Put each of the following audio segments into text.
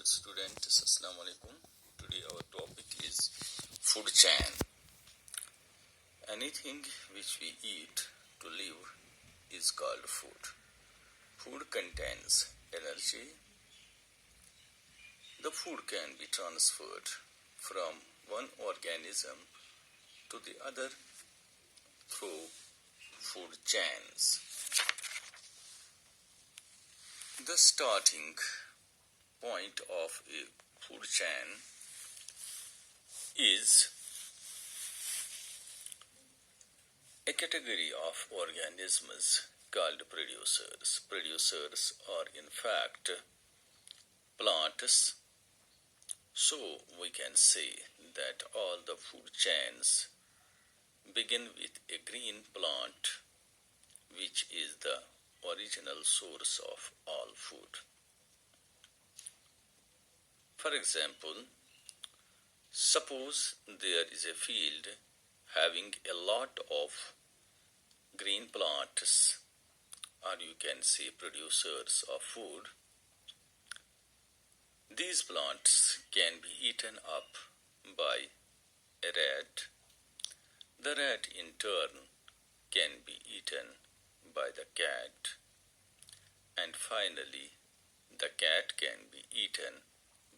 students, Assalamu alaikum. Today our topic is food chain. Anything which we eat to live is called food. Food contains energy. The food can be transferred from one organism to the other through food chains. The starting point of a food chain is a category of organisms called producers. Producers are in fact plants. So we can say that all the food chains begin with a green plant, which is the original source of all food. For example, suppose there is a field having a lot of green plants, or you can say producers of food. These plants can be eaten up by a rat. The rat in turn can be eaten by the cat, and finally the cat can be eaten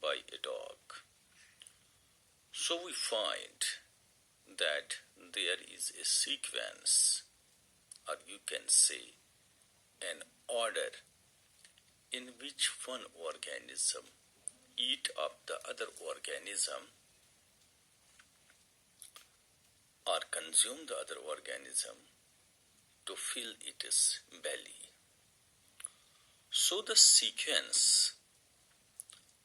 by a dog. So we find that there is a sequence, or you can say an order, in which one organism eat up the other organism or consume the other organism to fill its belly. So the sequence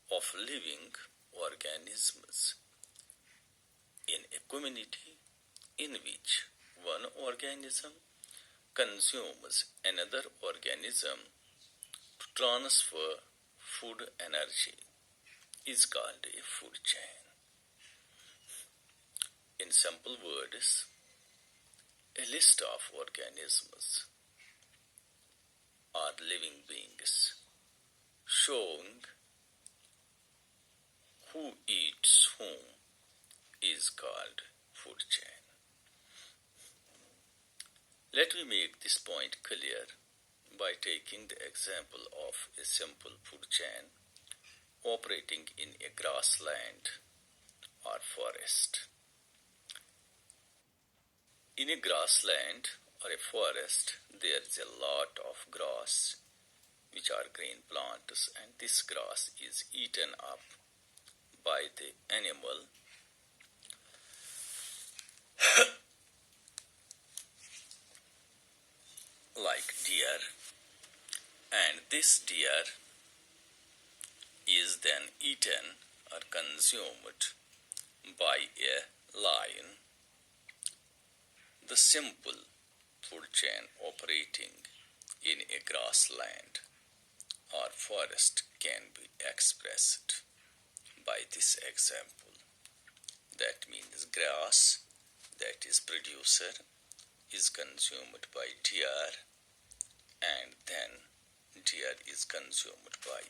of living organisms in a community in which one organism consumes another organism to transfer food energy is called a food chain. In simple words, a list of organisms or living beings showing who eats whom is called food chain. Let me make this point clear by taking the example of a simple food chain operating in a grassland or forest. In a grassland or a forest, there is a lot of grass, which are green plants, and this grass is eaten up by the animal like deer, and this deer is then eaten or consumed by a lion. The simple food chain operating in a grassland or forest can be expressed by this example. That means grass, that is producer, is consumed by deer, and then deer is consumed by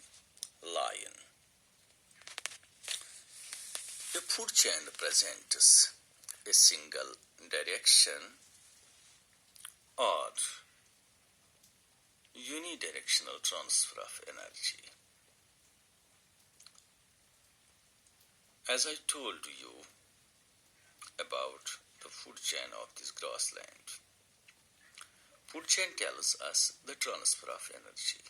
lion. A food chain represents a single direction or unidirectional transfer of energy. As I told you about the food chain of this grassland, food chain tells us the transfer of energy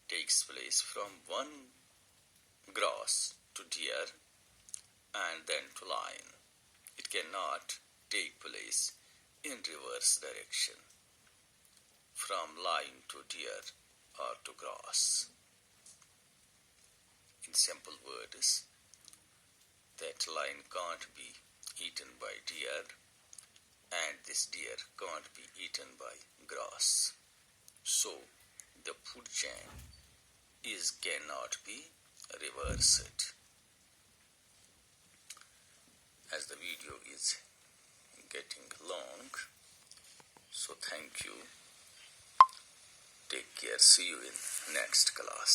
takes place from one grass to deer and then to lion. It cannot take place in reverse direction from lion to deer or to grass. In simple words, that lion can't be eaten by deer and this deer can't be eaten by grass. So the food chain cannot be reversed. As the video is getting long, so thank you. Take care. See you in next class.